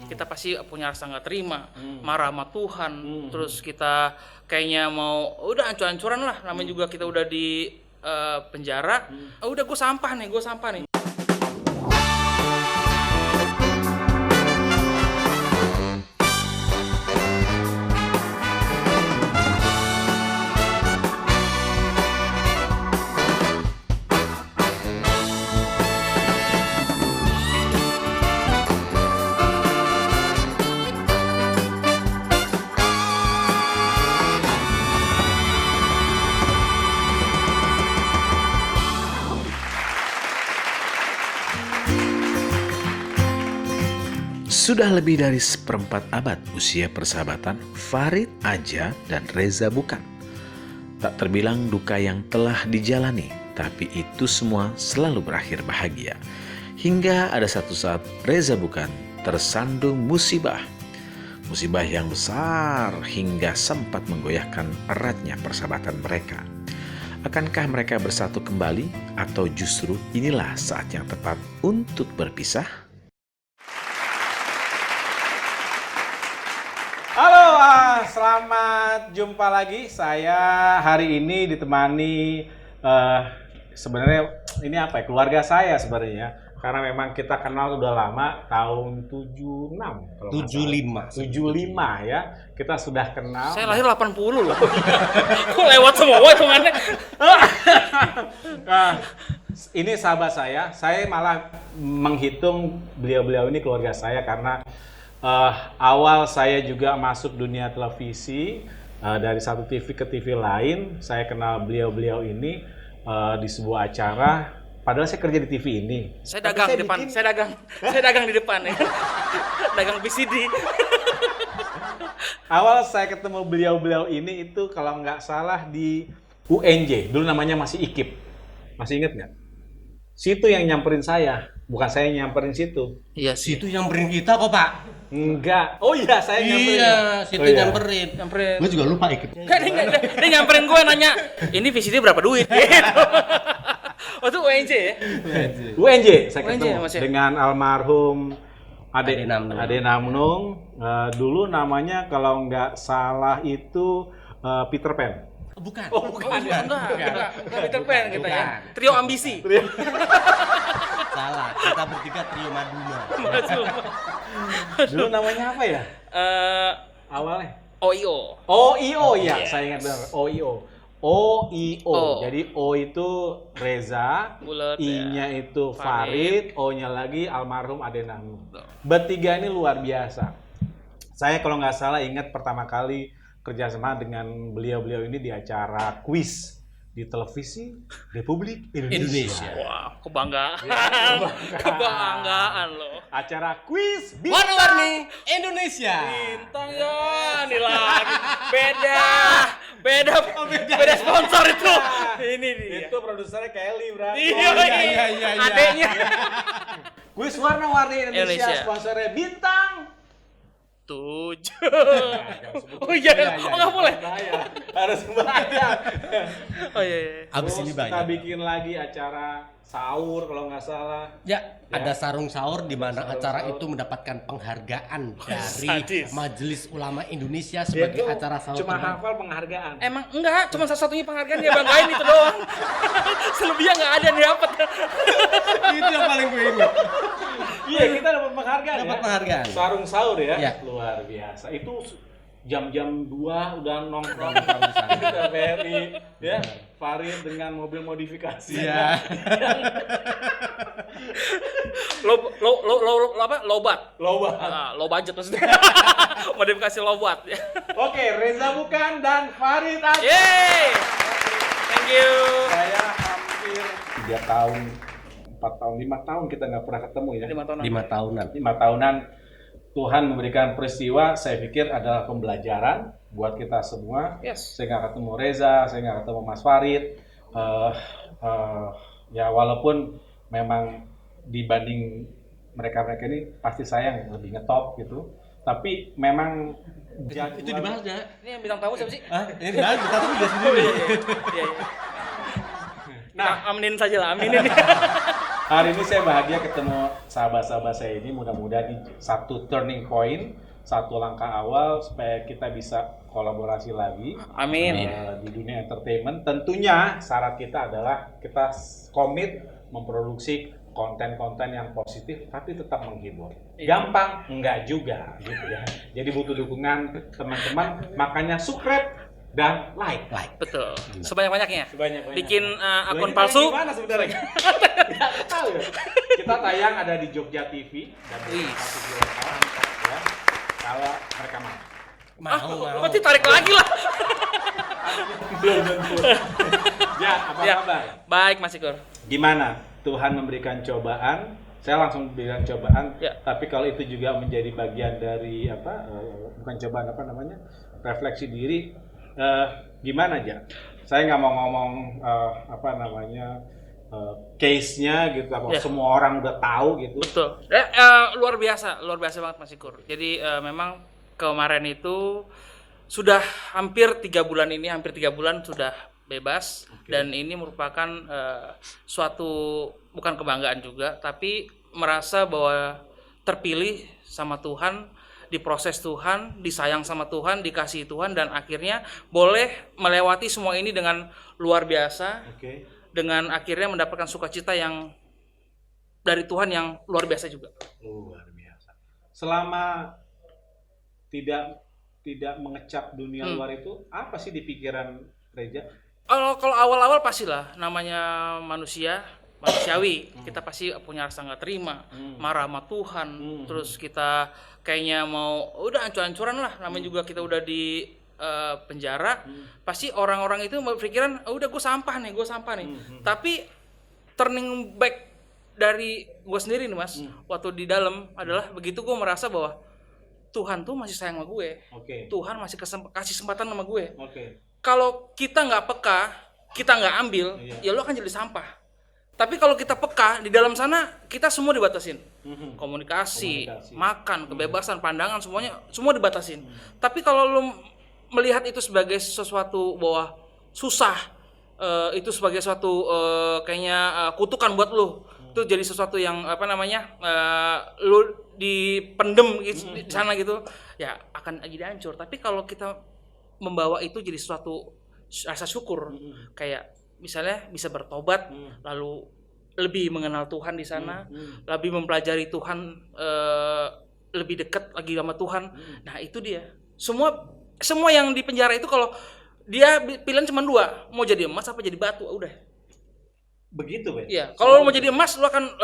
kita pasti punya rasa nggak terima, marah sama Tuhan, terus kita kayaknya mau udah ancur-ancuran lah, namanya juga kita udah di penjara, udah gue sampah nih. Sudah lebih dari seperempat abad usia persahabatan Farid, Aja, dan Reza Bukan. Tak terbilang duka yang telah dijalani, tapi itu semua selalu berakhir bahagia. Hingga ada satu saat Reza Bukan tersandung musibah. Musibah yang besar hingga sempat menggoyahkan eratnya persahabatan mereka. Akankah mereka bersatu kembali atau justru inilah saat yang tepat untuk berpisah? Halo, selamat jumpa lagi. Saya hari ini ditemani sebenarnya ini apa ya? Keluarga saya sebenarnya. Karena memang kita kenal sudah lama, tahun 76 kalau 75 ya. Kita sudah kenal. Saya lahir 80 loh. Kok lewat semua hitungannya? Ini sahabat saya malah menghitung beliau-beliau ini keluarga saya karena awal saya juga masuk dunia televisi dari satu TV ke TV lain. Saya kenal beliau-beliau ini di sebuah acara. Padahal saya kerja di TV ini. Saya dagang di depan. Saya dagang di depan ya. Dagang VCD. Awal saya ketemu beliau-beliau ini itu kalau nggak salah di UNJ. Dulu namanya masih IKIP. Masih inget nggak? Situ yang nyamperin saya. Bukan saya yang nyamperin situ. Iya sih. Situ nyamperin kita kok, Pak. Enggak. Oh iya, saya nyamperin. Iya, situ nyamperin. Gue juga lupa ikut. Dia nyamperin gue nanya, ini VCD berapa duit? Gitu. Oh itu UNJ ya? UNJ, saya UNJ, ketemu Mas ya? dengan almarhum Ade Namnung. Namnung. Dulu namanya kalau nggak salah itu Peter Pan. Bukan. Oh, bukan. Enggak Peter Pan kita ya. Trio ambisi. Salah, kita bertiga trio Maduna. Dulu namanya apa ya? Awalnya? OIO. OIO ya, Yes. saya ingat benar. OIO. OIO. O. Jadi O itu Reza, Bulet, I-nya ya. itu Farid, O-nya lagi almarhum Ade Namnung. Bertiga ini luar biasa. Saya kalau nggak salah ingat pertama kali kerjasama dengan beliau-beliau ini di acara kuis di televisi Republik Indonesia. Wah, kebanggaan. Kebanggaan loh. Acara kuis Warna-warni Indonesia. Bintang ya, nih lagi. Beda sponsor itu. Ini dia. Itu produsernya Kelly, berarti. Iya. Adeknya. Kuis warna-warni Indonesia, Indonesia. sponsornya Bintang. 7. Oh iya, oh nggak boleh. Harus bayar. Oh iya. Abis Terus ini kita banyak. bikin lagi acara sahur kalau nggak salah. Ya, ada sarung sahur di mana Sarung acara sahur. itu mendapatkan penghargaan dari sadis. Majelis Ulama Indonesia Dia sebagai tuh acara sahur cuma terbaik. hafal penghargaan. Emang enggak, cuma satu-satunya penghargaan dia banggain itu doang. Selebihnya nggak ada yang dapat. Itu yang paling gue ingat. Iya, kita dapat penghargaan. Dapat ya. penghargaan. Sarung sahur ya. Ya. Luar biasa. Itu jam-jam 2 udah nongkrong kita Ferry ya. Farid dengan mobil modifikasi. Iya. Lobat. Loba. Low budget maksudnya. Modifikasi lobat ya. Oke, Reza Bukan dan Farid Aja. Yeay. Thank you. Saya hampir 3 tahun, 4 tahun, 5 tahun kita nggak pernah ketemu ya. 5 tahun. 5 tahunan. 5 tahunan Tuhan memberikan peristiwa, saya pikir adalah pembelajaran buat kita semua. Yes. Saya nggak ketemu Reza, saya nggak ketemu Mas Farid. Ya walaupun memang dibanding mereka-mereka ini pasti saya yang lebih ngetop gitu. Tapi memang Itu dibahas ya? Ini yang bintang tamu siapa sih? Ini dibahas, kita tuh udah sendiri. Iya. Nah, aminin saja lah, aminin. Hari ini saya bahagia ketemu sahabat-sahabat saya ini. Mudah-mudahan ini satu turning point, satu langkah awal supaya kita bisa kolaborasi lagi. Amin. Di dunia entertainment. Tentunya syarat kita adalah kita komit memproduksi konten-konten yang positif tapi tetap menghibur. Gampang? Enggak juga gitu ya. Jadi butuh dukungan teman-teman, makanya subscribe dan like. Betul. Sebanyak-banyaknya. Sebanyak-banyaknya. Bikin akun Ini palsu. Gimana sebenarnya? Nggak tahu ya. Kita tayang ada di Jogja TV dan di satu di lokal, ya. Kalau mereka mau. Mau. Berarti tarik lagi lah. Belum tentu. Ya, apa Ya. kabar? Baik, Mas Ikur. Gimana? Tuhan memberikan cobaan. Saya langsung bilang cobaan. Ya. Tapi kalau itu juga menjadi bagian dari bukan cobaan refleksi diri. Gimana aja? Saya nggak mau ngomong case-nya gitu, Ya. semua orang udah tahu gitu. Betul. Luar biasa banget Mas Ikur. Jadi memang kemarin itu sudah hampir 3 bulan sudah bebas. Dan ini merupakan suatu bukan kebanggaan juga, tapi merasa bahwa terpilih sama Tuhan, diproses Tuhan, disayang sama Tuhan, dikasihi Tuhan, dan akhirnya boleh melewati semua ini dengan luar biasa. Oke. Dengan akhirnya mendapatkan sukacita yang dari Tuhan yang luar biasa juga. Luar biasa. Selama tidak mengecap dunia luar itu, apa sih di pikiran Reza? Kalau awal-awal pastilah, namanya manusiawi, kita pasti punya rasa nggak terima, marah sama Tuhan, terus kita kayaknya mau udah ancur-ancuran lah, namanya juga kita udah di penjara, pasti orang-orang itu berpikiran, udah gue sampah nih. Tapi turning back dari gue sendiri nih Mas, waktu di dalam adalah begitu gue merasa bahwa Tuhan tuh masih sayang sama gue, Oke. Tuhan masih kasih kesempatan sama gue. Oke. Kalau kita nggak peka, kita nggak ambil, ya lo akan jadi sampah. Tapi kalau kita peka, di dalam sana kita semua dibatasin. Komunikasi, makan, kebebasan, pandangan, semua dibatasin. Tapi kalau lo melihat itu sebagai sesuatu bahwa susah, itu sebagai suatu kayaknya kutukan buat lo, itu jadi sesuatu yang lo dipendem gitu, di sana gitu, ya akan jadi hancur. Tapi kalau kita membawa itu jadi suatu rasa syukur, kayak misalnya bisa bertobat, lalu lebih mengenal Tuhan di sana, lebih mempelajari Tuhan, lebih dekat lagi sama Tuhan. Nah itu dia. Semua yang di penjara itu kalau dia pilihan cuma 2, mau jadi emas apa jadi batu, udah. Begitu, Ben? Iya. Kalau mau jadi emas, lo akan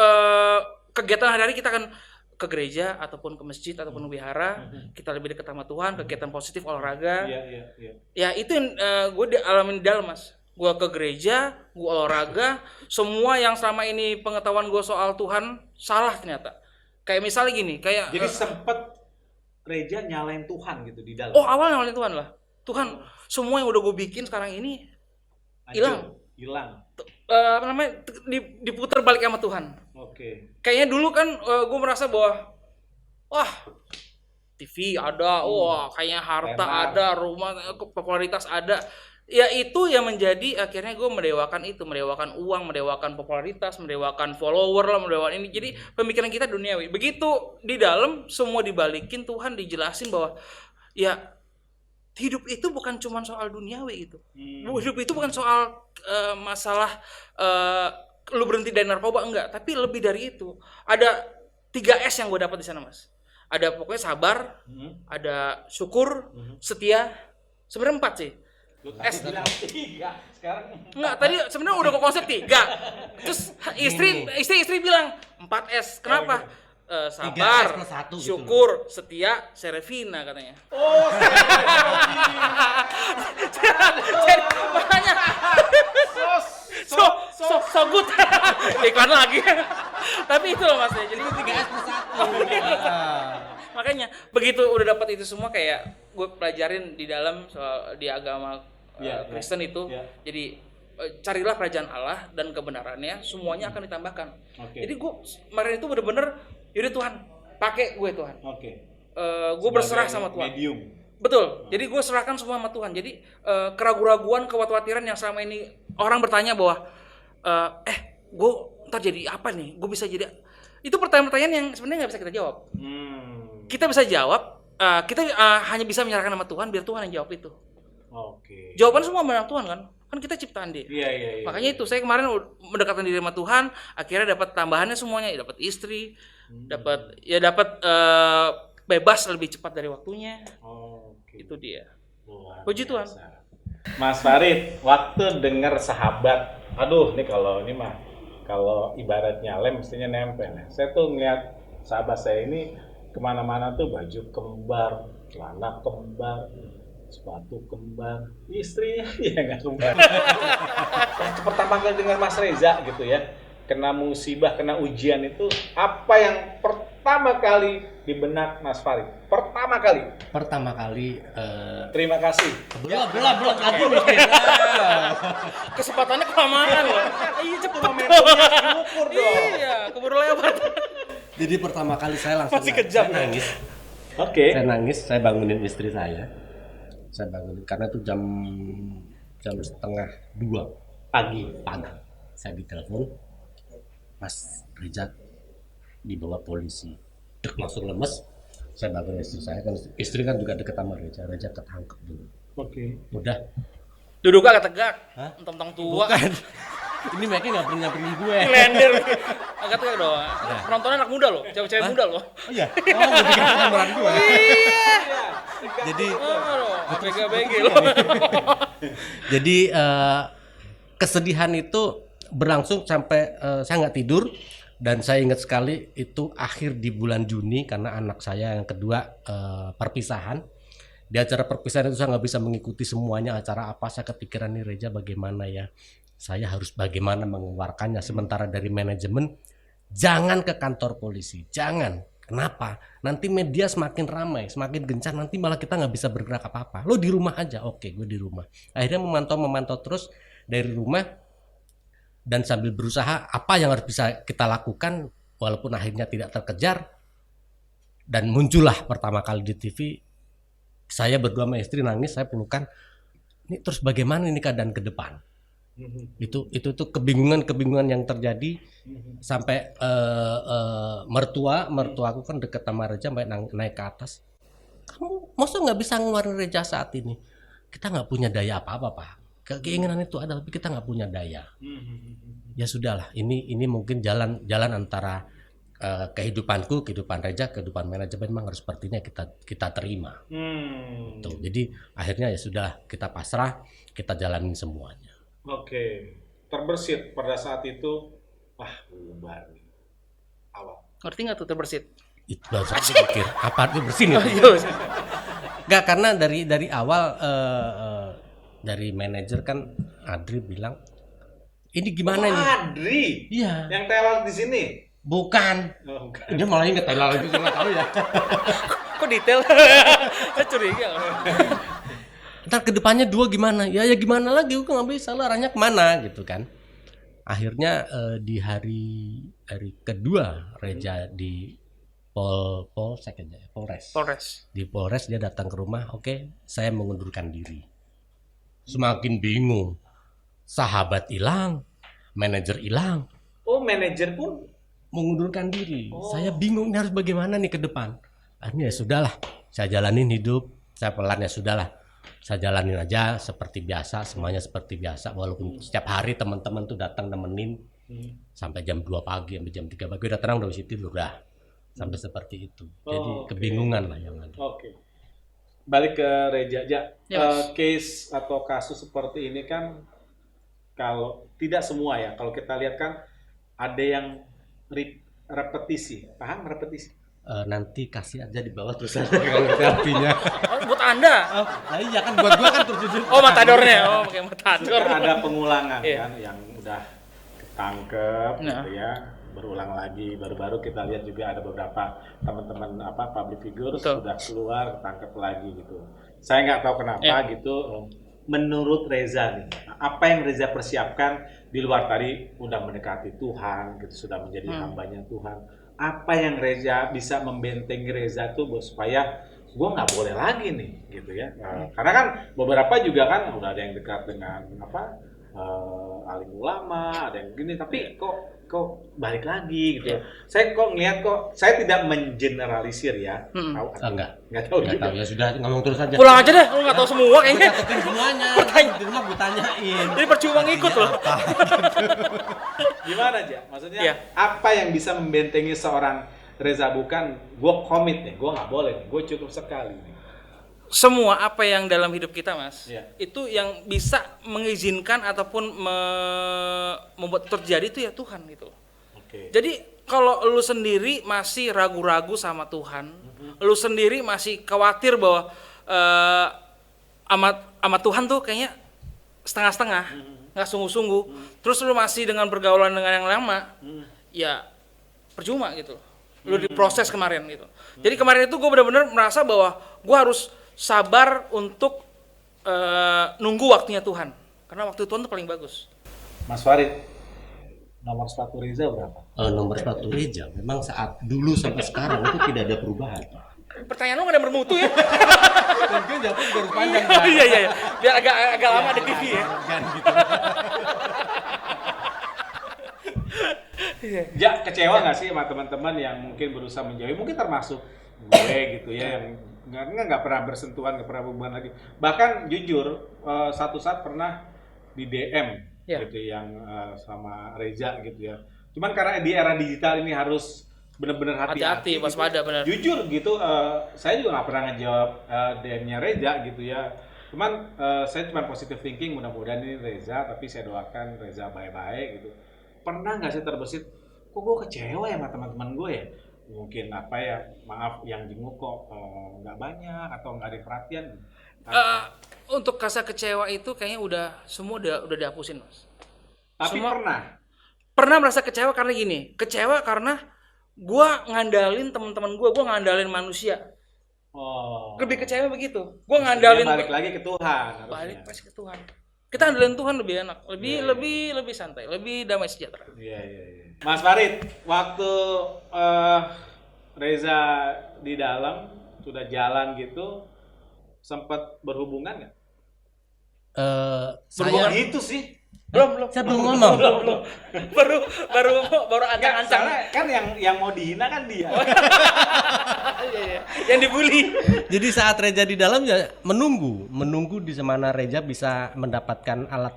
kegiatan hari-hari kita akan ke gereja ataupun ke masjid ataupun wihara, kita lebih dekat sama Tuhan, kegiatan positif, olahraga. Iya. Ya itu yang gue alamin di dalam Mas. Gue ke gereja, gue olahraga, semua yang selama ini pengetahuan gue soal Tuhan salah ternyata. Kayak misalnya gini, kayak Jadi sempet Reza nyalain Tuhan gitu di dalam. awalnya nyalain Tuhan lah. Tuhan, semua yang udah gue bikin sekarang ini hilang. Diputar balik sama Tuhan. Oke. Kayaknya dulu kan gue merasa bahwa wah TV ada, wah kayaknya harta Tenar. ada, rumah, popularitas ada. Ya itu yang menjadi akhirnya gue mendewakan uang, mendewakan popularitas, mendewakan follower lah, mendewakan ini. Jadi pemikiran kita duniawi. Begitu di dalam semua dibalikin, Tuhan dijelasin bahwa ya hidup itu bukan cuma soal duniawi gitu. Hidup itu bukan soal masalah lu berhenti dari narkoba, enggak, tapi lebih dari itu. Ada 3S yang gue dapat di sana, Mas. Ada pokoknya sabar, ada syukur, setia. Sebenarnya 4 sih. Lu tadi bilang 3, sekarang Enggak, tadi sebenarnya udah kok konsep 3. Terus istri bilang 4S. Kenapa? Sabar, 3S plus 1 gitu syukur, setia, serevina katanya. oh, Jadi makanya so good. Iklan lagi. Tapi itu loh Mas, jadi 3S plus 1. makanya begitu udah dapat itu semua, kayak gue pelajarin di dalam soal di agama Kristen itu. Jadi carilah kerajaan Allah dan kebenarannya, semuanya akan ditambahkan. Jadi gue kemarin itu bener-bener yaudah Tuhan, pakai gue Tuhan. Gue berserah sama Tuhan. Medium. Betul. Jadi gue serahkan semua sama Tuhan. Jadi keraguan-keraguan, kekhawatiran yang selama ini orang bertanya bahwa gue ntar jadi apa nih? Gue bisa jadi, itu pertanyaan-pertanyaan yang sebenarnya nggak bisa kita jawab. Kita bisa jawab, kita hanya bisa menyerahkan sama Tuhan, biar Tuhan yang jawab itu. Oke. Jawaban semua benar Tuhan kan? Kan kita ciptaan dia. Iya. Makanya itu saya kemarin mendekatkan diri sama Tuhan, akhirnya dapat tambahannya semuanya, dapat istri, dapat bebas lebih cepat dari waktunya. Oke. Itu dia. Luar Puji Tuhan. biasa. Mas Farid, waktu dengar sahabat, aduh ini mah kalau ibaratnya lem mestinya nempel. Saya tuh ngeliat sahabat saya ini kemana-mana tuh baju kembar, celana kembar, sepatu kembar, istrinya ya nggak kembar. Pertama kali dengar Mas Reza gitu ya, kena musibah, kena ujian itu, apa yang pertama kali di benak Mas Farid? Pertama kali. Terima kasih. Belum lagi mikir. Kesempatannya kelamaan loh. Iya cepet. Momentumnya diukur dong. Iya, keburu lewat. Jadi pertama kali saya langsung Masih kejam. saya nangis. Oke. Saya nangis, saya bangunin istri saya. Saya bangunin karena itu jam 1:30 pagi. Saya ditelepon, Mas Reza dibawa polisi. Dek, langsung lemes. Saya bangun istri saya, kan istri kan juga deket sama Reza ketangkep dulu. Oke. Udah. Duduk agak tegak. Hah? Mentang-mentang tua. Bukan. Ini mereka nggak pernah nyamperin gue. Lender. Agak tegak dong. Penontonnya anak muda loh, cewek-cewek muda loh. Oh iya. Oh, gue pikir itu pemeran gue. Jadi ABG loh. Jadi kesedihan itu berlangsung sampai saya nggak tidur, dan saya ingat sekali itu akhir di bulan Juni karena anak saya yang kedua perpisahan. Di acara perpisahan itu saya nggak bisa mengikuti semuanya acara apa, saya kepikiran nih Reza bagaimana ya, saya harus bagaimana mengeluarkannya. Sementara dari manajemen, jangan ke kantor polisi, jangan. Kenapa? Nanti media semakin ramai, semakin gencar, nanti malah kita nggak bisa bergerak apa-apa. Lo di rumah aja. Oke, gue di rumah. Akhirnya memantau terus dari rumah, dan sambil berusaha apa yang harus bisa kita lakukan walaupun akhirnya tidak terkejar. Dan muncullah pertama kali di TV, saya berdua sama istri nangis, saya pelukan. Ini terus bagaimana ini keadaan ke depan? Itu kebingungan yang terjadi sampai mertuaku kan deket sama Reza, sampai naik ke atas. Kamu masa nggak bisa ngeluarin Reza saat ini? Kita nggak punya daya apa-apa, Pak. Keinginan itu ada, tapi kita nggak punya daya. Ya sudahlah, ini mungkin jalan antara kehidupan Reza, kehidupan manajemen, memang harus sepertinya kita terima. Tuh, jadi akhirnya ya sudah, kita pasrah, kita jalanin semuanya. Oke, terbersit pada saat itu, wah bubar nih, awal. Ngerti nggak tuh terbersit? Itu baru saya pikir, apa itu bersin itu? Nggak, karena dari awal dari manajer kan Adri bilang, ini gimana nih? Adri? Iya. Yang teler di sini? Bukan. Oh, bukan. Dia malah inget Thailand itu, saya nggak tahu ya. Kok detail? Saya curiga. Ntar kedepannya dua gimana? Ya gimana lagi? Gue nggak bisa, arahnya kemana gitu kan? Akhirnya di hari kedua Reza di Polres. Di Polres dia datang ke rumah. Oke, saya mengundurkan diri. Semakin bingung. Sahabat hilang, manajer hilang. Oh, manajer pun Mengundurkan diri. Saya bingung ini harus bagaimana nih ke depan. Akhirnya ya sudahlah, saya jalanin hidup. Saya pelan, ya sudahlah. Saya jalanin aja seperti biasa, semuanya seperti biasa. Walaupun setiap hari teman-teman tuh datang nemenin sampai jam 2 pagi, sampai jam 3 pagi udah tenang, udah bisa tidur, udah. Sampai seperti itu. Jadi kebingungan lah yang ada. Oke. Balik ke Reza aja. Yes. Case atau kasus seperti ini kan, kalau tidak semua ya, kalau kita lihat kan ada yang repetisi. Paham repetisi? Nanti kasih aja di bawah tulisan kalau ngerti artinya. Oh, buat Anda. Iya kan, buat gua kan terjujur. Oh, matadornya. Oh, pakai matador. Ada pengulangan Iya. kan yang udah ketangkep Nah. gitu ya, berulang lagi. Baru-baru kita lihat juga ada beberapa teman-teman public figure Betul. sudah keluar ketangkep lagi gitu. Saya nggak tahu kenapa Iya. gitu. Menurut Reza nih, apa yang Reza persiapkan di luar tadi udah mendekati Tuhan gitu, sudah menjadi hambanya Tuhan. Apa yang Reza bisa membentengi Reza tuh supaya gue nggak boleh lagi nih gitu ya. Karena kan beberapa juga kan udah ada yang dekat dengan alim ulama, ada yang gini, tapi kok kok balik lagi gitu. Saya kok ngelihat kok, saya tidak mengeneralisir ya. Nggak tahu juga. Ya sudah, ngomong terus aja. Pulang aja deh, lu nggak tahu semua kayaknya. Catetin semuanya. Di rumah gue tanyain. Jadi percuma ngikut loh. Gimana aja? Maksudnya apa yang bisa membentengi seorang Reza Bukan? Gue komit nih, gue nggak boleh nih, gue cukup sekali nih. Semua apa yang dalam hidup kita, Mas, itu yang bisa mengizinkan ataupun membuat terjadi itu ya Tuhan gitu. Jadi kalau lu sendiri masih ragu-ragu sama Tuhan, lu sendiri masih khawatir bahwa sama Tuhan tuh kayaknya setengah-setengah, nggak sungguh-sungguh, terus lu masih dengan pergaulan dengan yang lama, ya percuma gitu. Lu diproses kemarin gitu. Jadi kemarin itu gue benar-benar merasa bahwa gue harus sabar untuk nunggu waktunya Tuhan, karena waktu Tuhan itu paling bagus. Mas Farid, nomor sepatu Reza berapa? Nomor sepatu Reza memang saat dulu sampai sekarang itu tidak ada perubahan. Pertanyaan lu nggak ada bermutu ya? Mungkin jawabnya juga harus panjang. Iya. Biar agak lama di TV ya. Ja, kecewa nggak sih sama teman-teman yang mungkin berusaha menjauhi, mungkin termasuk gue gitu ya, yang nggak pernah bersentuhan, nggak pernah hubungan lagi. Bahkan jujur, satu saat pernah di DM gitu yang sama Reza gitu ya. Cuman karena di era digital ini harus benar-benar hati-hati, waspada benar. Jujur gitu, saya juga nggak pernah ngejawab DM-nya Reza gitu ya. Cuman saya cuma positive thinking, mudah-mudahan ini Reza, tapi saya doakan Reza baik-baik gitu. Pernah nggak sih terbesit, kok gue kecewa ya sama teman-teman gue ya? Mungkin apa ya, maaf yang jenguk kok nggak banyak atau nggak ada yang perhatian. Untuk rasa kecewa itu kayaknya semua udah dihapusin, Mas. Tapi semua pernah merasa kecewa karena gini, kecewa karena gue ngandalin teman-teman gue ngandalin manusia. Lebih kecewa begitu. Gue ngandalin balik lagi ke Tuhan. Balik pasti ke Tuhan. Kita andalin Tuhan lebih enak, lebih santai, lebih damai sejahtera. Iya. Mas Farid, waktu Reza di dalam sudah jalan gitu, sempat berhubungan nggak? Berhubungan itu sih. Belum. Saya belum ngomong. Baru ancang-ancang. Kan yang mau dihina kan dia. Iya. Yang dibully. Jadi saat Reza di dalam ya menunggu di mana Reza bisa mendapatkan alat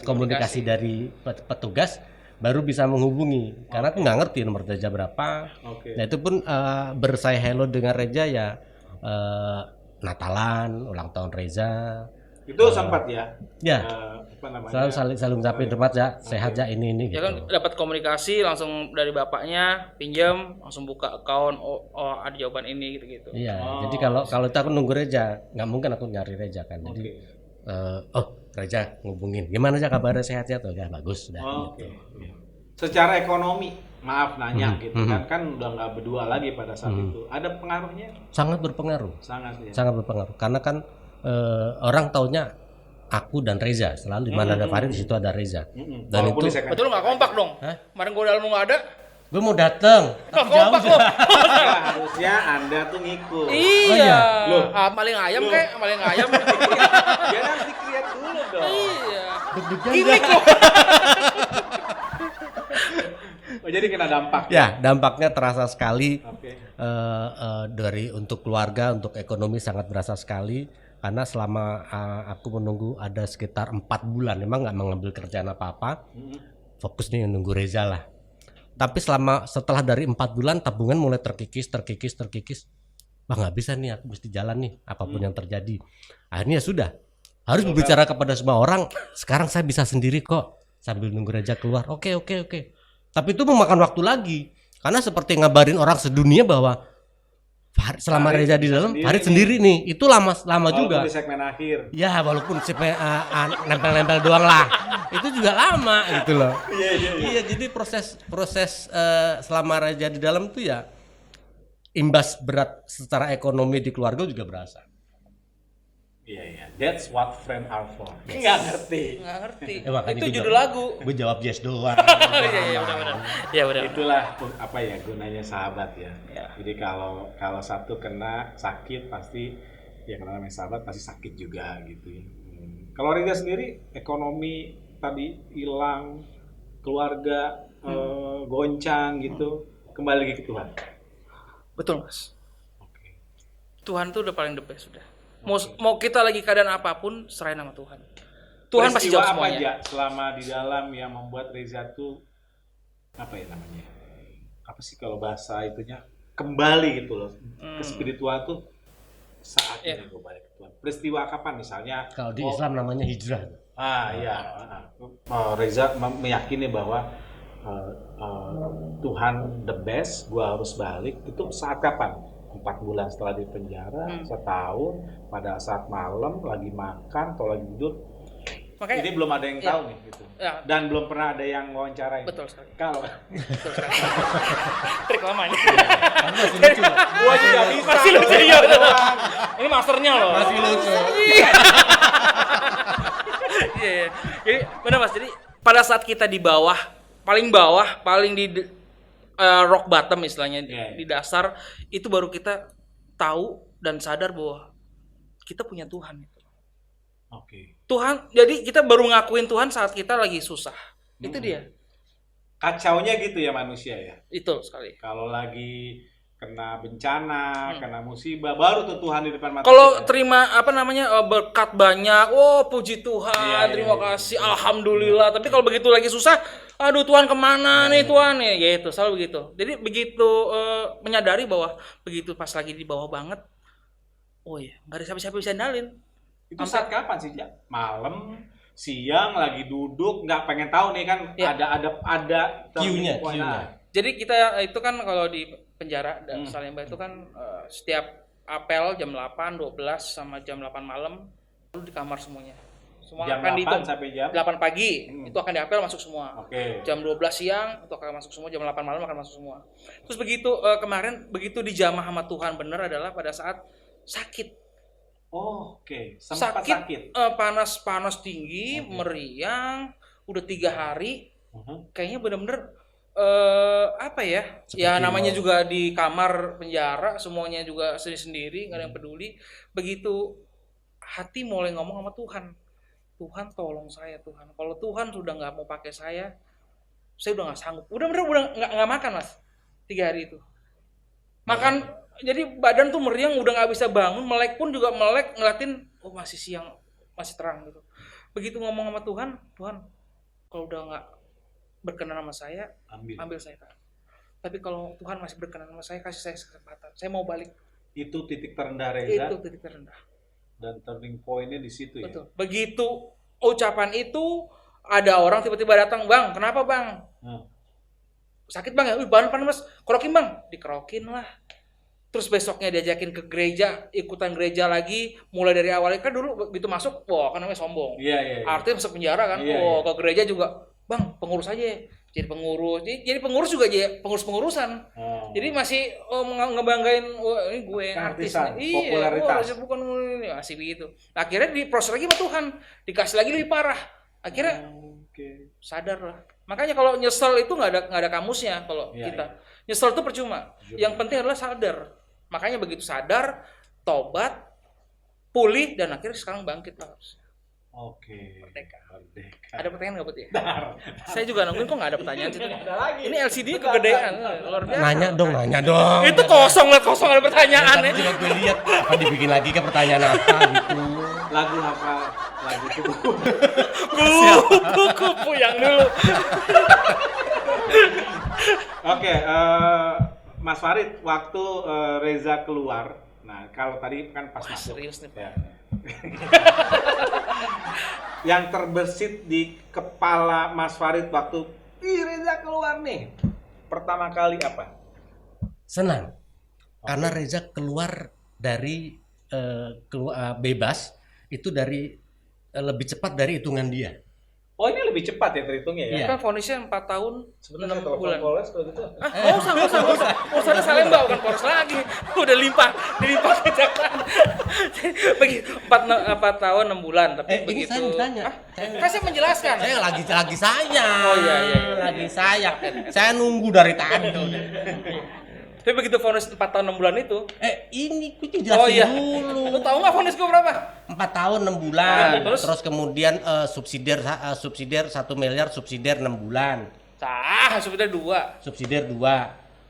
komunikasi dari petugas, baru bisa menghubungi. Karena aku nggak ngerti nomor Reza berapa. Nah itu pun bersay hello dengan Reza ya, Natalan, ulang tahun Reza. Itu sempat ya? Ya. Apa namanya? Saling ucapin hormat ya, sehat ya ini Ya gitu. kan dapat komunikasi langsung dari bapaknya, pinjam, langsung buka account, oh ada jawaban ini gitu-gitu. Iya, jadi kalau itu aku nunggu Reza, nggak mungkin aku nyari Reza kan. Jadi Reza ngubungin, gimana aja kabarnya, sehat ya tuh, ya bagus sudah. Gitu. Secara ekonomi, maaf nanya gitu kan udah nggak berdua lagi pada saat itu. Ada pengaruhnya? Sangat berpengaruh. Sangat Berpengaruh. Karena kan orang taunya aku dan Reza, selalu di mana ada Farid di situ ada Reza. Dan itu betul nggak kompak dong? Kemarin gue dalam nggak ada. gue mau datang, tapi jauh. Harusnya Anda tuh ngikut. Iya. Loh, maling ayam kayak maling ayam. Dia harus di-create dulu dong. Iya. Deg-degan Ini kok. Jadi kena dampak. Ya, dampaknya terasa sekali. Dari untuk keluarga, untuk ekonomi sangat berasa sekali. Karena selama aku menunggu ada sekitar 4 bulan, memang nggak mengambil kerjaan apa-apa, fokus nih menunggu Reza lah. Tapi setelah dari 4 bulan tabungan mulai terkikis, wah nggak bisa nih, aku mesti jalan nih, apapun yang terjadi. Akhirnya sudah, harus berbicara kepada semua orang. Sekarang saya bisa sendiri kok, sambil nunggu Reza keluar. Oke. Tapi itu memakan waktu lagi, karena seperti ngabarin orang sedunia bahwa selama Reza di dalam, Farid sendiri nih, itu lama juga. Walaupun di segmen akhir. Ya walaupun nempel-nempel doang lah, itu juga lama gitu loh. Iya, jadi proses selama Reza di dalam tuh ya imbas berat secara ekonomi di keluarga juga berasa. Iya, that's what friends are for. Nggak ngerti. Itu judul lagu. Gue jawab yes doang. Iya benar. Itulah apa ya gunanya sahabat ya. Jadi kalau satu kena sakit pasti ya kalau namanya sahabat pasti sakit juga gitu ya. Kalau Reza sendiri ekonomi tadi hilang, keluarga goncang gitu, kembali lagi ke Tuhan. Betul, Mas. Oke. Tuhan tuh udah paling the best sudah. Mau kita lagi keadaan apapun, serahin sama Tuhan. Tuhan pasti Peristiwa jawab apa semuanya. aja selama di dalam yang membuat Reza tuh apa ya namanya? Apa sih kalau bahasa itunya? Kembali gitu loh. Ke spiritual tuh saatnya kembali ke Tuhan. Peristiwa kapan misalnya? Kalau di Islam namanya hijrah. Iya. Reza meyakini bahwa Tuhan the best, gua harus balik. Itu saat kapan? 4 bulan setelah di penjara, setahun, pada saat malam lagi makan atau lagi tidur. Makanya Ini belum ada yang tahu nih gitu. Ya. Dan belum pernah ada yang wawancarain. betul sekali. Kalau Betul sekali. Trik lamanya. Masih lucu. gua juga bisa. Masih lucu ya. Ini masternya loh. Masih lucu. Iya. Jadi benar Mas. Jadi pada saat kita di bawah, paling di rock bottom istilahnya di dasar, itu baru kita tahu dan sadar bahwa kita punya Tuhan. Oke. Tuhan, jadi kita baru ngakuin Tuhan saat kita lagi susah. Itu dia. Kacaunya gitu ya manusia ya. Itu sekali. Kalau lagi kena bencana, kena musibah, baru tuh Tuhan di depan mata Kalau kita. terima berkat banyak, puji Tuhan, Iya, terima iya. kasih, alhamdulillah. Tapi kalau begitu lagi susah, aduh Tuhan kemana nih Tuhan ya, gitu, selalu begitu. Jadi begitu menyadari bahwa begitu pas lagi di bawah banget, oh iya, nggak ada siapa-siapa bisa nandalin. Itu saat kapan sih, Jak? Malam, siang, lagi duduk, nggak pengen tahu nih kan Iya. ada Cue-nya. Jadi kita itu kan kalau di penjara Salemba itu kan setiap apel jam 8, 12 sama jam 8 malam lalu di kamar semuanya. Semua Jam akan 8 dihitung. sampai jam 8 pagi itu akan diapel masuk semua. Oke. Jam 12 siang itu akan masuk semua, jam 8 malam akan masuk semua. Terus begitu kemarin begitu dijamah sama Tuhan bener adalah pada saat sakit. Oh, oke. Sempat sakit. Panas tinggi, meriang, udah 3 hari. Kayaknya bener-bener apa ya? Ya namanya juga di kamar penjara, semuanya juga sendiri-sendiri, nggak ada yang peduli. Begitu hati mulai ngomong sama Tuhan. Tuhan tolong saya Tuhan. Kalau Tuhan sudah nggak mau pakai saya udah nggak sanggup. Udah nggak makan Mas 3 hari itu. Makan jadi badan tuh meriang, udah nggak bisa bangun. Melek pun juga melek ngeliatin, oh masih siang, masih terang gitu. Begitu ngomong sama Tuhan, Tuhan kalau udah nggak berkenan sama saya, ambil saya Tuhan. Tapi kalau Tuhan masih berkenan sama saya, kasih saya kesempatan. Saya mau balik. Itu titik terendah Reza. Itu titik terendah. Dan turning point-nya di situ ya. Betul. Begitu ucapan itu, ada orang tiba-tiba datang, Bang, kenapa Bang? Sakit Bang ya? Bahan panas Mas, kerokin Bang. Dikerokin lah. Terus besoknya diajakin ke gereja, ikutan gereja lagi, mulai dari awalnya kan dulu begitu masuk, wah kan namanya sombong. Iya. Artinya masuk penjara kan, ke gereja juga, Bang pengurus aja, jadi pengurus. Jadi pengurus juga jadi pengurus-pengurusan. Jadi masih ngebanggain, wah ini gue artis. Popularitas. Iya, bukan ini masih begitu. Nah, akhirnya diproses lagi sama Tuhan, dikasih lagi lebih parah. Akhirnya sadar lah. Makanya kalau nyesel itu nggak ada kamusnya kalau kita. Nyesel itu percuma. Yang penting adalah sadar. Makanya begitu sadar, tobat, pulih, dan akhirnya sekarang bangkit harus. Oke. Merdeka. Merdeka. Ada pertanyaan nggak buat ya? Bentar. Saya juga nungguin kok nggak ada pertanyaan situ. Ini LCD kegedean, luar biasa. Nanya dong. Itu kosong ada pertanyaan ya. Coba gue lihat apa dibikin lagi ke pertanyaan apa gitu. Lagu apa? Lagu kupu. Kupu yang dulu. Oke, Mas Farid, waktu Reza keluar, nah kalau tadi kan pas masuk, Serius nih Pak. ya. Yang terbersit di kepala Mas Farid waktu Reza keluar nih, pertama kali apa? Senang. Karena Reza keluar dari bebas itu dari lebih cepat dari hitungan dia. Oh ini lebih cepat ya terhitungnya ya? Iya. Kan vonisnya 4 tahun, Sebenarnya 6 bulan. Polres kalau gitu. Nggak usah. Urusannya Salemba bukan Polres lagi. Udah dilimpah ke jaksaan. Begitu 4 tahun 6 bulan, tapi Ini begitu. saya ditanya. Kan saya menjelaskan. Saya lagi saya. Oh iya. Lagi saya. Saya nunggu dari tadi. Tapi begitu vonis 4 tahun 6 bulan itu. Ini gue jelasin Oh iya. dulu. Lu tahu nggak vonis gue berapa? 4 tahun 6 bulan. Terus? Terus kemudian subsidiar 1 miliar, subsidiar 6 bulan. Sah, sudah 2. Subsidiar 2.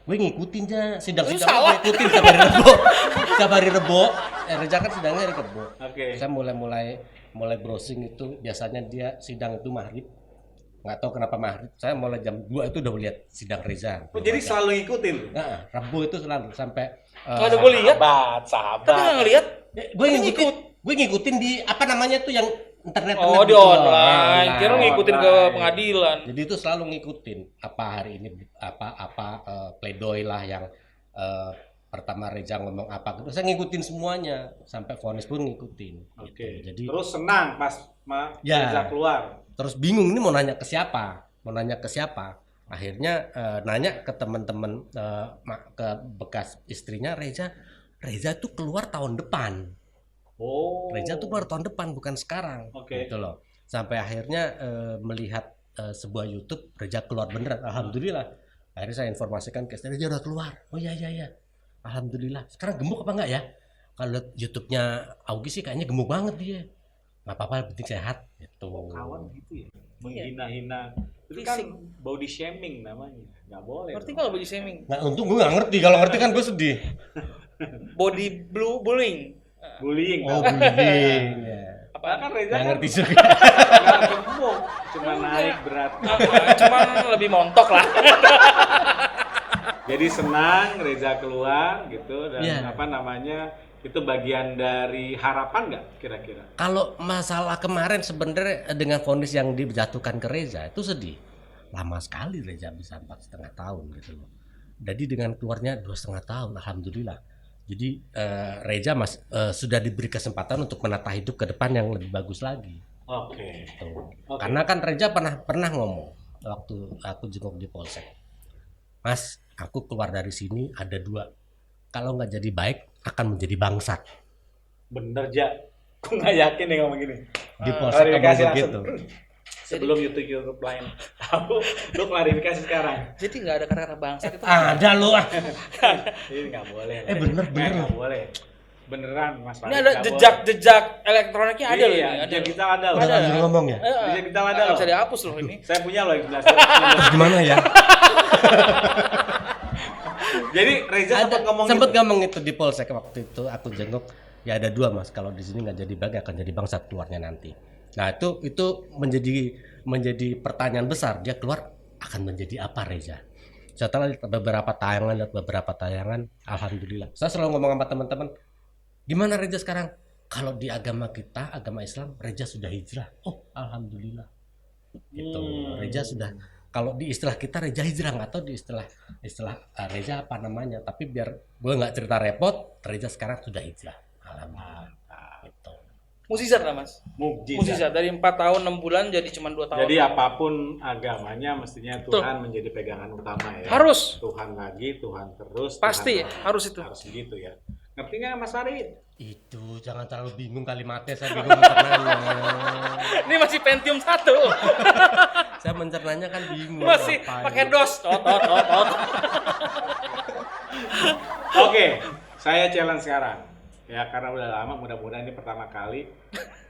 Gue ngikutin aja sidang-sidang, salah. gue ikutin setiap hari Rebo. Setiap hari Rebo. Reza kan sidangnya hari Rebo. Oke. Saya mulai browsing itu, biasanya dia sidang itu maghrib. Nggak tahu kenapa maghrib. Saya mulai jam 2 itu udah lihat sidang Reza. Oh, jadi selalu ngikutin. Nah, Rebo itu selalu sampai Nggak ada gue lihat. Sahabat. Tapi nggak ngeliat. gue ngikutin di apa namanya tuh yang internet. Oh, di gitu loh. online. Kira ngikutin ke Online. pengadilan. Jadi itu selalu ngikutin apa hari ini pledoi lah yang pertama Reza ngomong apa gitu. Saya ngikutin semuanya sampai vonis pun ngikutin. Oke. Gitu. Jadi Terus senang pas Ya. Reza keluar. terus bingung ini mau nanya ke siapa? Akhirnya nanya ke teman-teman ke bekas istrinya Reza tuh keluar tahun depan. Oh. Reza tuh keluar tahun depan bukan sekarang. Oke. Gitu loh. Sampai akhirnya melihat sebuah YouTube Reza keluar beneran. Alhamdulillah. Akhirnya saya informasikan ke istri, Reza udah keluar. Oh iya. Alhamdulillah. Sekarang gemuk apa enggak ya? Kalau lihat YouTube-nya Augie sih kayaknya gemuk banget dia. Nggak apa-apa, yang penting sehat. Gitu. Kawan gitu ya. Menghina-hina. Itu kan body shaming namanya. Nggak boleh. Ngerti kalau body shaming? Nah, untung gue nggak ngerti. Kalau ngerti kan gue sedih. Body bullying. Bullying. Oh, bullying. Ya. Apa kan Reza Nggak kan ngerti juga. nggak gemuk, cuma naik berat. Cuman lebih montok lah. Jadi senang Reza keluar gitu dan Iya. apa namanya itu bagian dari harapan nggak kira-kira? Kalau masalah kemarin sebenarnya dengan vonis yang dijatuhkan ke Reza itu sedih. Lama sekali Reza bisa 4,5 tahun gitu loh. Jadi dengan keluarnya 2,5 tahun, alhamdulillah. Jadi Reza sudah diberi kesempatan untuk menata hidup ke depan yang lebih bagus lagi. Oke. Gitu. Oke. Karena kan Reza pernah ngomong waktu aku jenguk di Polsek, Mas, aku keluar dari sini ada 2. Kalau nggak jadi baik akan menjadi bangsat. Bener Ja, aku nggak yakin nih ngomong gini. Di Polsek ngomong klarifikasi begitu. Sebelum YouTube lain, lu klarifikasi sekarang. Jadi nggak ada kata-kata bangsat itu. Ada lu ah. Ini nggak boleh. Bener. Nggak boleh. Beneran Mas. Ini ada jejak elektroniknya ada loh. Iya, Ini, ada. digital ada loh. Ada. Lanjut ngomong ya. Digital ada Nggak loh. bisa dihapus loh ini. Saya punya loh yang jelas. Gimana ya? Jadi Reza Sempat ngomong itu di Polsek waktu itu aku jenguk. Ya ada 2 Mas, kalau di sini nggak jadi baik akan jadi bangsat keluarnya nanti. Nah itu menjadi pertanyaan besar. Dia keluar akan menjadi apa Reza? Setelah lihat beberapa tayangan, alhamdulillah. Saya selalu ngomong sama teman-teman, gimana Reza sekarang? Kalau di agama kita, agama Islam, Reza sudah hijrah. Oh, alhamdulillah. Gitu. Reza sudah. Kalau di istilah kita Reza hijrah, nggak tahu di istilah Reza apa namanya. Tapi biar gue nggak cerita repot, Reza sekarang sudah hijrah. Alhamdulillah. Gitu. Mukjizat lah Mas. Mukjizat dari 4 tahun 6 bulan jadi cuma 2 tahun. Jadi apapun agamanya mestinya Tuhan menjadi pegangan utama ya. Harus. Tuhan lagi, Tuhan terus. Pasti Tuhan harus itu. Harus begitu ya. Ngerti nggak Mas Farid? Itu jangan terlalu bingung kalimatnya, saya bingung mencernanya. Ini masih Pentium 1. Saya mencernanya kan bingung. Masih ngapain. pakai DOS. Tot. Oke, saya challenge sekarang. Ya karena udah lama, mudah-mudahan ini pertama kali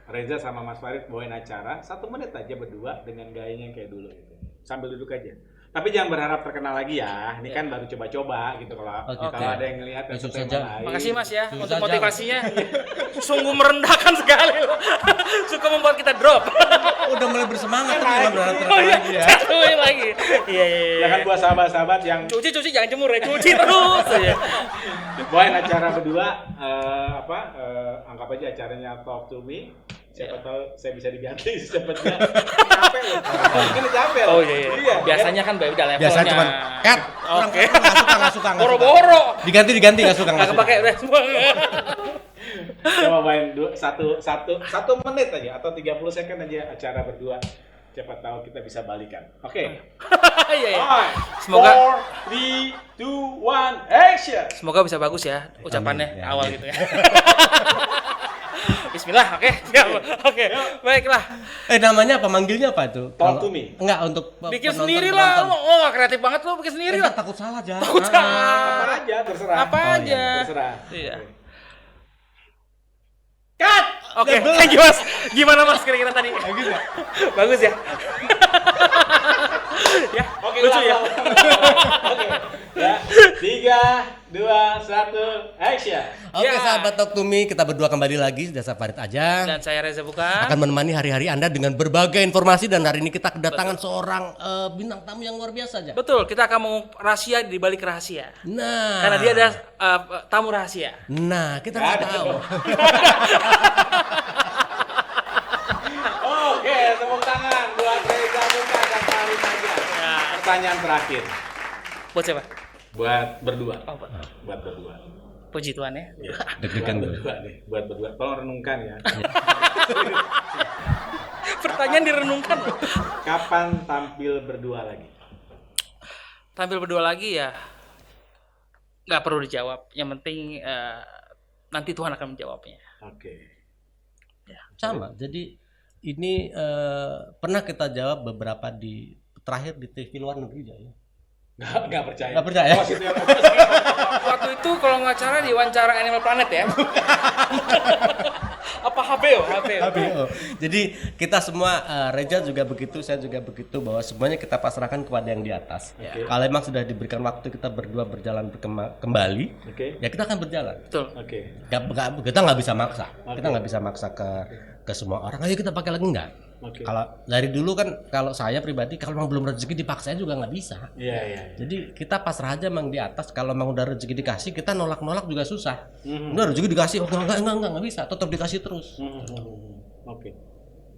Reza sama Mas Farid bawain acara 1 menit aja berdua dengan gayanya yang kayak dulu gitu. Sambil duduk aja. Tapi jangan berharap terkenal lagi ya. Ini kan baru coba-coba gitu kalau Oke. ada yang ngelihat dan Besok suka yang saja. lain. Makasih Mas ya Susah untuk aja. motivasinya. Sungguh merendahkan sekali loh. Suka membuat kita drop. Udah mulai bersemangat tuh jangan berharap Oh terkenal iya, lagi ya. jatuhin lagi. Iya. Ya kan buat sahabat-sahabat yang Cuci jangan jemur ya, cuci terus aja. bawain acara berdua, anggap aja acaranya Talk to Me. Siapa tahu saya bisa diganti cepetnya. Capek loh. Kan capek loh. Oh iya. Biasanya kan udah levelnya. Biasanya cuma cut. Oke. Nggak suka. Boro-boro. Diganti nggak suka. Nggak kepake udah semua. Coba main satu menit aja atau 30 second aja acara berdua. Siapa tahu kita bisa balikan. Oke. Iya. Semoga 4, 3, 2, 1, action. Semoga bisa bagus ya ucapannya Amin, ya, awal amin. gitu ya. Bismillah, oke. Siap. Oke. Baiklah. Namanya apa? Manggilnya apa itu? Talk to me. Enggak untuk Bikin penonton, sendiri lah. penonton. Oh, nggak kreatif banget lo, bikin sendiri lah. Takut salah aja. Takut salah. Apa aja terserah. Apa aja. Terserah. Iya. Cut. Oke, thank you Mas. Gimana Mas kira-kira tadi? Bagus ya? Bagus ya? Ya, Oke, lucu ya? Oke. Ya. 3, 2, 1, action. Oke, Ya. sahabat Talk to Me, kita berdua kembali lagi Desa Farid aja. Dan saya Reza Bukan. Akan menemani hari-hari Anda dengan berbagai informasi, dan hari ini kita kedatangan seorang bintang tamu yang luar biasa aja. Betul, kita akan mau rahasia di balik rahasia. Nah, Karena dia ada tamu rahasia. Nah, kita nggak tahu. Oke, tepuk tangan buat Reza Bukan dan Farid aja. Ya. Pertanyaan terakhir Buat siapa? buat berdua. Oh, buat. Buat berdua. Puji Tuhan ya. Ya. Deg-degan buat gue. berdua nih, buat berdua. Tolong renungkan ya. Pertanyaan direnungkan. Kapan tampil berdua lagi? Tampil berdua lagi ya nggak perlu dijawab. Yang penting nanti Tuhan akan menjawabnya. Oke. Sama. Jadi ini pernah kita jawab beberapa di terakhir di TV luar negeri ya. Nggak percaya. Nggak percaya? Oh, situ yang Waktu itu kalau nggak salah di wawancara Animal Planet ya. Apa HBO? HBO. Jadi kita semua, Reza juga begitu, saya juga begitu, bahwa semuanya kita pasrahkan kepada yang di atas. Oke. Kalau memang sudah diberikan waktu kita berdua berjalan kembali, Oke. ya kita akan berjalan. Betul. Oke. Kita nggak bisa maksa. Oke. Kita nggak bisa maksa ke semua orang. Ayo kita pakai lagi, enggak. Oke. Kalau dari dulu kan, kalau saya pribadi, kalau memang belum rezeki dipaksain juga nggak bisa. Iya, iya. Jadi kita pasrah aja memang di atas. Kalau memang udah rezeki dikasih, kita nolak juga susah. Mhm. Udah rezeki dikasih, oh, enggak bisa, tetap dikasih terus. Oke.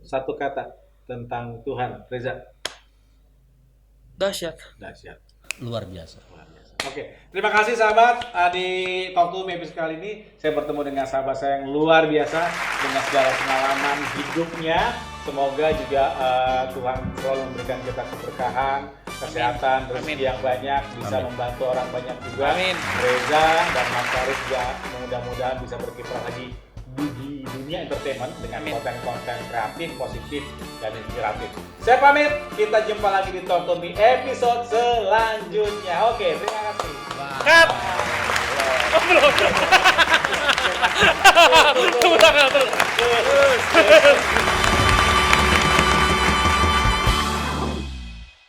Satu kata tentang Tuhan, Reza. Dahsyat. Dahsyat. Luar biasa. Luar biasa. Oke, terima kasih sahabat. Di Talk to Me episode kali ini saya bertemu dengan sahabat saya yang luar biasa dengan segala pengalaman hidupnya. Semoga juga Tuhan selalu memberikan kita keberkahan, kesehatan, rezeki yang banyak, bisa membantu orang banyak juga. Amin. Reza dan Mas Farid juga mudah-mudahan bisa berkiprah lagi di dunia entertainment dengan Amin. konten-konten kreatif, positif, dan inspiratif. Saya pamit, kita jumpa lagi di Talk to Me episode selanjutnya. Oke, terima kasih. Cut. Oh, belum. Tepuk tangan terus.